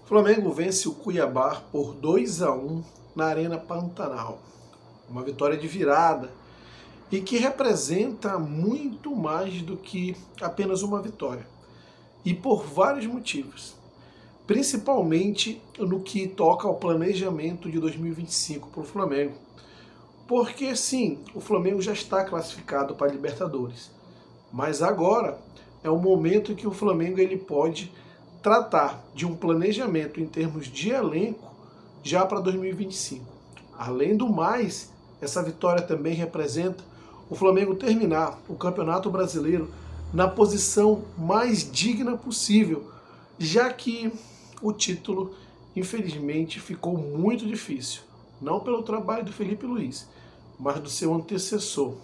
Flamengo vence o Cuiabá por 2-1 na Arena Pantanal. Uma vitória de virada e que representa muito mais do que apenas uma vitória. E por vários motivos. Principalmente no que toca ao planejamento de 2025 para o Flamengo. Porque sim, o Flamengo já está classificado para a Libertadores. Mas agora é o momento em que o Flamengo ele pode tratar de um planejamento em termos de elenco já para 2025. Além do mais, essa vitória também representa o Flamengo terminar o Campeonato Brasileiro na posição mais digna possível, já que o título, infelizmente, ficou muito difícil. Não pelo trabalho do Felipe Luiz, mas do seu antecessor.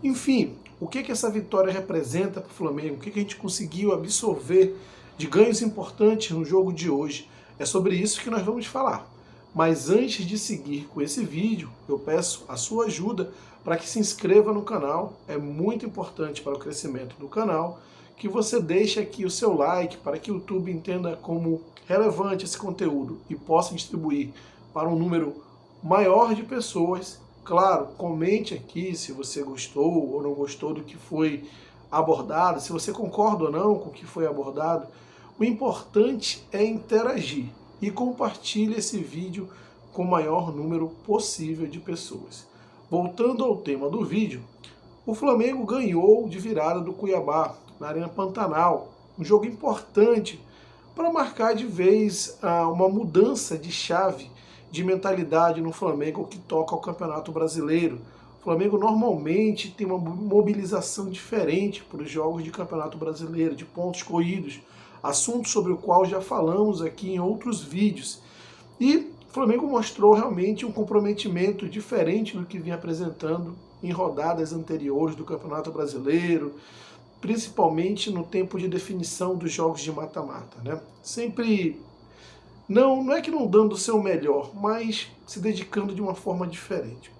Enfim, o que essa vitória representa para o Flamengo? O que a gente conseguiu absorver de ganhos importantes no jogo de hoje? É sobre isso que nós vamos falar. Mas antes de seguir com esse vídeo, eu peço a sua ajuda para que se inscreva no canal. É muito importante para o crescimento do canal que você deixe aqui o seu like para que o YouTube entenda como relevante esse conteúdo e possa distribuir para um número maior de pessoas. Claro, comente aqui se você gostou ou não gostou do que foi abordado, se você concorda ou não com o que foi abordado. O importante é interagir e compartilhe esse vídeo com o maior número possível de pessoas. Voltando ao tema do vídeo, o Flamengo ganhou de virada do Cuiabá na Arena Pantanal, um jogo importante para marcar de vez uma mudança de chave de mentalidade no Flamengo que toca ao Campeonato Brasileiro. O Flamengo normalmente tem uma mobilização diferente para os jogos de Campeonato Brasileiro, de pontos corridos, assunto sobre o qual já falamos aqui em outros vídeos. E o Flamengo mostrou realmente um comprometimento diferente do que vinha apresentando em rodadas anteriores do Campeonato Brasileiro, principalmente no tempo de definição dos jogos de mata-mata, né? Sempre não é que não dando o seu melhor, mas se dedicando de uma forma diferente.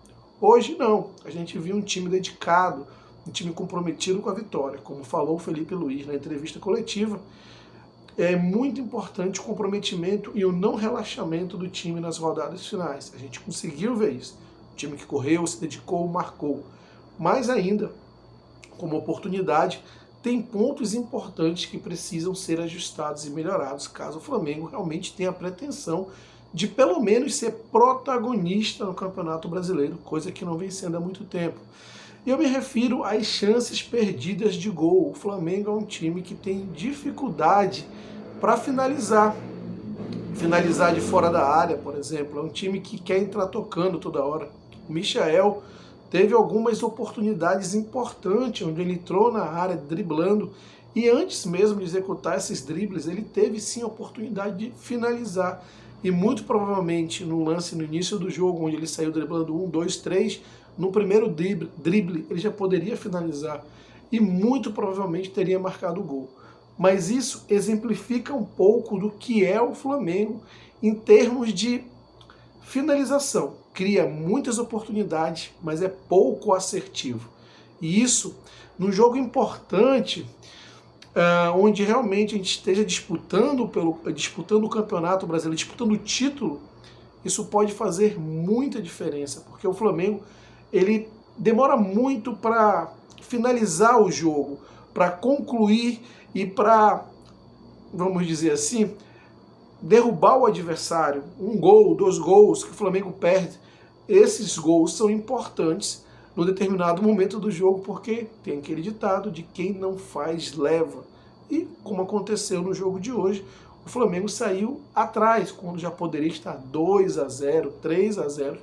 Hoje não, a gente viu um time dedicado, um time comprometido com a vitória, como falou o Felipe Luiz na entrevista coletiva. É muito importante o comprometimento e o não relaxamento do time nas rodadas finais. A gente conseguiu ver isso. O time que correu, se dedicou, marcou. Mais ainda, como oportunidade, tem pontos importantes que precisam ser ajustados e melhorados, caso o Flamengo realmente tenha a pretensão de pelo menos ser protagonista no Campeonato Brasileiro, coisa que não vem sendo há muito tempo. E eu me refiro às chances perdidas de gol. O Flamengo é um time que tem dificuldade para finalizar de fora da área, por exemplo. É um time que quer entrar tocando toda hora. O Michael teve algumas oportunidades importantes, onde ele entrou na área driblando, e antes mesmo de executar esses dribles, ele teve sim a oportunidade de finalizar. E muito provavelmente no lance no início do jogo, onde ele saiu driblando 1, 2, 3, no primeiro drible ele já poderia finalizar e muito provavelmente teria marcado o gol. Mas isso exemplifica um pouco do que é o Flamengo em termos de finalização. Cria muitas oportunidades, mas é pouco assertivo. E isso, num jogo importante, onde realmente a gente esteja disputando o Campeonato Brasileiro, disputando o título, isso pode fazer muita diferença, porque o Flamengo ele demora muito para finalizar o jogo, para concluir e para, vamos dizer assim, derrubar o adversário. Um gol, 2 gols que o Flamengo perde, esses gols são importantes no determinado momento do jogo, porque tem aquele ditado de quem não faz leva. E como aconteceu no jogo de hoje, o Flamengo saiu atrás, quando já poderia estar 2-0, 3-0,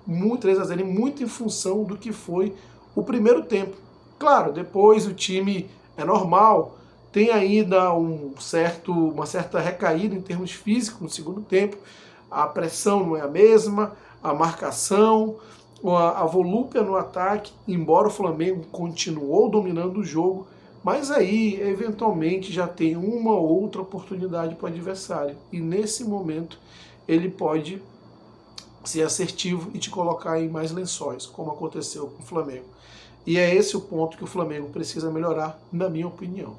3-0, muito em função do que foi o primeiro tempo. Claro, depois o time é normal, tem ainda uma certa recaída em termos físicos no segundo tempo, a pressão não é a mesma, a marcação, a volúpia no ataque, embora o Flamengo continuou dominando o jogo, mas aí, eventualmente, já tem uma ou outra oportunidade para o adversário. E nesse momento, ele pode ser assertivo e te colocar em mais lençóis, como aconteceu com o Flamengo. E é esse o ponto que o Flamengo precisa melhorar, na minha opinião.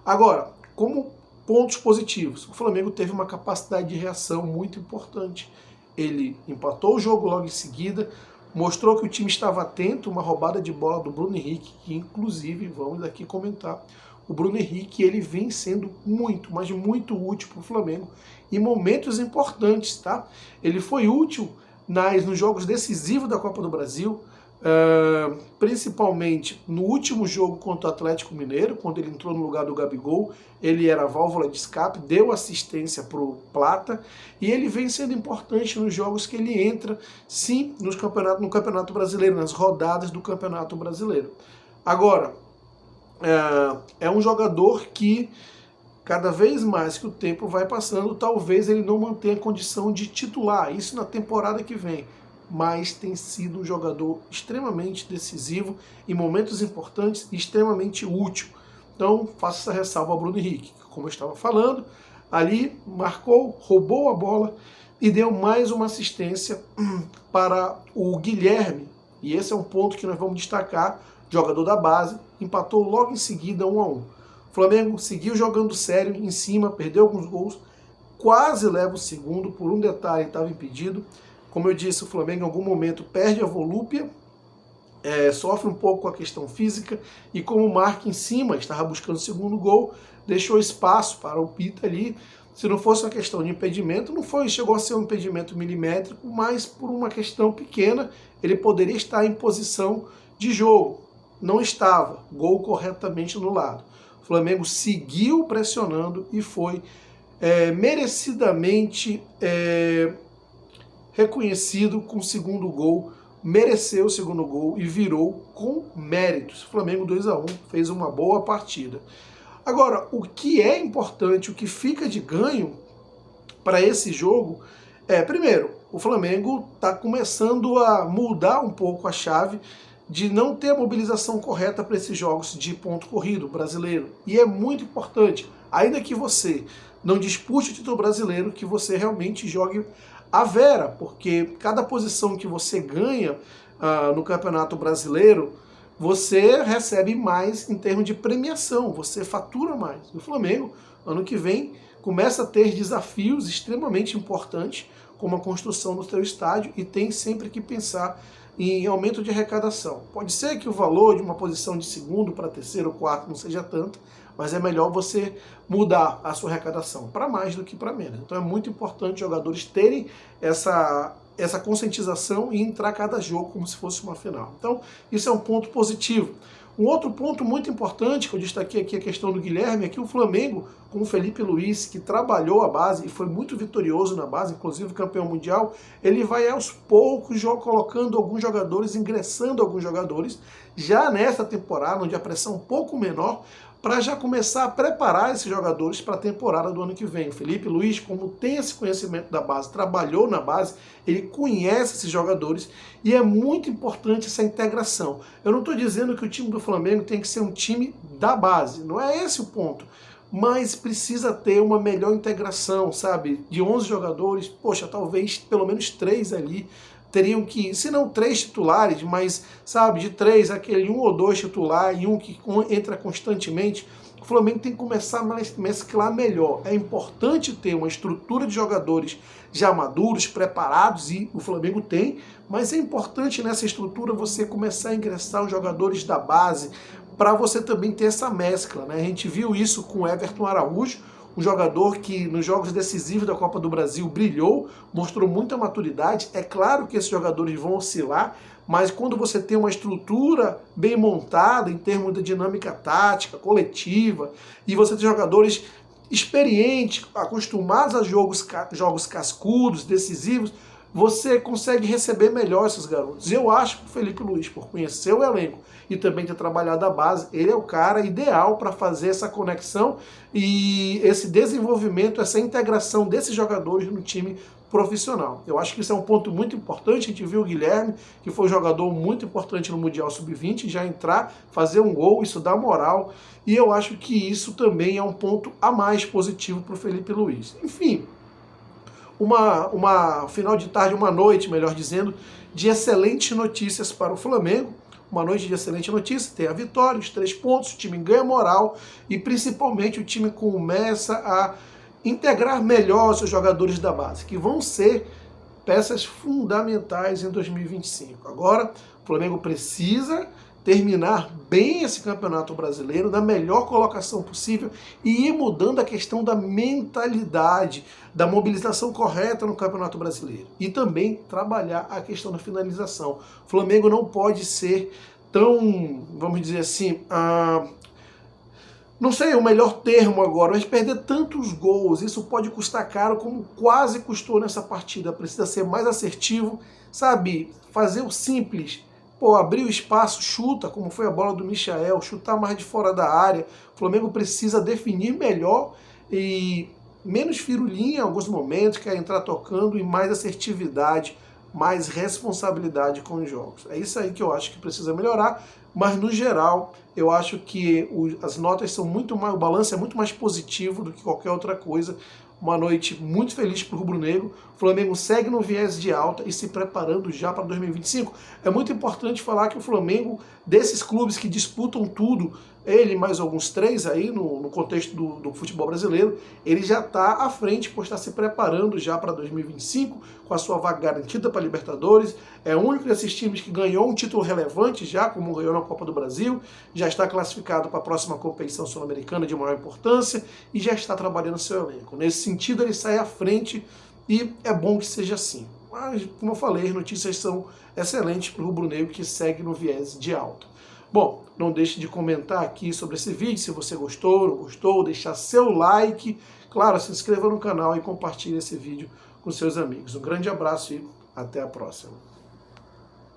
Agora, como pontos positivos. O Flamengo teve uma capacidade de reação muito importante. Ele empatou o jogo logo em seguida, mostrou que o time estava atento, uma roubada de bola do Bruno Henrique, que inclusive, vamos aqui comentar, o Bruno Henrique ele vem sendo muito, mas muito útil para o Flamengo em momentos importantes, tá? Ele foi útil nos jogos decisivos da Copa do Brasil, principalmente no último jogo contra o Atlético Mineiro, quando ele entrou no lugar do Gabigol, ele era a válvula de escape, deu assistência para o Plata, e ele vem sendo importante nos jogos que ele entra, sim, no Campeonato Brasileiro, nas rodadas do Campeonato Brasileiro. Agora, é um jogador que, cada vez mais que o tempo vai passando, talvez ele não mantenha a condição de titular, isso na temporada que vem, mas tem sido um jogador extremamente decisivo em momentos importantes e extremamente útil. Então, faço essa ressalva ao Bruno Henrique, que, como eu estava falando, ali marcou, roubou a bola e deu mais uma assistência para o Guilherme. E esse é um ponto que nós vamos destacar, jogador da base, empatou logo em seguida 1-1. O Flamengo seguiu jogando sério em cima, perdeu alguns gols, quase leva o segundo, por um detalhe estava impedido. Como eu disse, o Flamengo em algum momento perde a volúpia, sofre um pouco com a questão física, e como o Marque em cima estava buscando o segundo gol, deixou espaço para o Pita ali. Se não fosse uma questão de impedimento, chegou a ser um impedimento milimétrico, mas por uma questão pequena, ele poderia estar em posição de jogo. Não estava, gol corretamente anulado. O Flamengo seguiu pressionando e foi merecidamente reconhecido com o segundo gol, mereceu o segundo gol e virou com méritos. O Flamengo 2-1, fez uma boa partida. Agora, o que é importante, o que fica de ganho para esse jogo primeiro, o Flamengo está começando a mudar um pouco a chave de não ter a mobilização correta para esses jogos de ponto corrido brasileiro. E é muito importante, ainda que você não dispute o título brasileiro, que você realmente jogue a vera, porque cada posição que você ganha no Campeonato Brasileiro, você recebe mais em termos de premiação, você fatura mais. O Flamengo, ano que vem, começa a ter desafios extremamente importantes, como a construção do seu estádio, e tem sempre que pensar em aumento de arrecadação. Pode ser que o valor de uma posição de segundo para terceiro ou quarto não seja tanto, mas é melhor você mudar a sua arrecadação para mais do que para menos. Então é muito importante os jogadores terem essa conscientização e entrar cada jogo como se fosse uma final. Então isso é um ponto positivo. Um outro ponto muito importante que eu destaquei aqui, a questão do Guilherme, é que o Flamengo, com o Felipe Luiz, que trabalhou a base e foi muito vitorioso na base, inclusive campeão mundial, ele vai aos poucos colocando alguns jogadores, ingressando alguns jogadores, já nessa temporada, onde a pressão é um pouco menor, para já começar a preparar esses jogadores para a temporada do ano que vem. O Felipe Luiz, como tem esse conhecimento da base, trabalhou na base, ele conhece esses jogadores e é muito importante essa integração. Eu não estou dizendo que o time do Flamengo tem que ser um time da base, não é esse o ponto, mas precisa ter uma melhor integração, sabe? De 11 jogadores, poxa, talvez pelo menos 3 ali teriam que, se não 3 titulares, mas, sabe, de 3, aquele 1 ou 2 titular e um que entra constantemente. O Flamengo tem que começar a mesclar melhor. É importante ter uma estrutura de jogadores já maduros, preparados, e o Flamengo tem, mas é importante nessa estrutura você começar a ingressar os jogadores da base, para você também ter essa mescla, né? A gente viu isso com o Everton Araújo, um jogador que nos jogos decisivos da Copa do Brasil brilhou, mostrou muita maturidade. É claro que esses jogadores vão oscilar, mas quando você tem uma estrutura bem montada em termos de dinâmica tática, coletiva, e você tem jogadores experientes, acostumados a jogos cascudos, decisivos, você consegue receber melhor esses garotos. Eu acho que o Felipe Luiz, por conhecer o elenco e também ter trabalhado a base, ele é o cara ideal para fazer essa conexão e esse desenvolvimento, essa integração desses jogadores no time profissional. Eu acho que isso é um ponto muito importante. A gente viu o Guilherme, que foi um jogador muito importante no Mundial Sub-20, já entrar, fazer um gol, isso dá moral, e eu acho que isso também é um ponto a mais positivo para o Felipe Luiz. Enfim, uma final de tarde, uma noite, melhor dizendo, de excelentes notícias para o Flamengo. uma noite de excelente notícia, tem a vitória, os 3 pontos, o time ganha moral e principalmente o time começa a integrar melhor os seus jogadores da base, que vão ser peças fundamentais em 2025. Agora, o Flamengo precisa terminar bem esse Campeonato Brasileiro, na melhor colocação possível e ir mudando a questão da mentalidade, da mobilização correta no Campeonato Brasileiro. E também trabalhar a questão da finalização. O Flamengo não pode ser tão, vamos dizer assim, não sei o melhor termo agora, mas perder tantos gols, isso pode custar caro, como quase custou nessa partida. Precisa ser mais assertivo, sabe? Fazer o simples. Pô, abrir o espaço, chuta, como foi a bola do Michael, chutar mais de fora da área. O Flamengo precisa definir melhor e menos firulinha em alguns momentos, quer entrar tocando, e mais assertividade, mais responsabilidade com os jogos. É isso aí que eu acho que precisa melhorar, mas no geral eu acho que as notas são muito mais, o balanço é muito mais positivo do que qualquer outra coisa. Uma noite muito feliz para o rubro-negro. O Flamengo segue no viés de alta e se preparando já para 2025. É muito importante falar que o Flamengo, desses clubes que disputam tudo, ele mais alguns 3 aí no contexto do futebol brasileiro, ele já está à frente por estar se preparando já para 2025, com a sua vaga garantida para a Libertadores. É o único desses times que ganhou um título relevante já, como ganhou na Copa do Brasil, já está classificado para a próxima competição sul-americana de maior importância e já está trabalhando seu elenco. Nesse sentido, ele sai à frente e é bom que seja assim. Mas, como eu falei, as notícias são excelentes para o rubro-negro, que segue no viés de alta. Bom, não deixe de comentar aqui sobre esse vídeo, se você gostou, não gostou, deixar seu like. Claro, se inscreva no canal e compartilhe esse vídeo com seus amigos. Um grande abraço e até a próxima.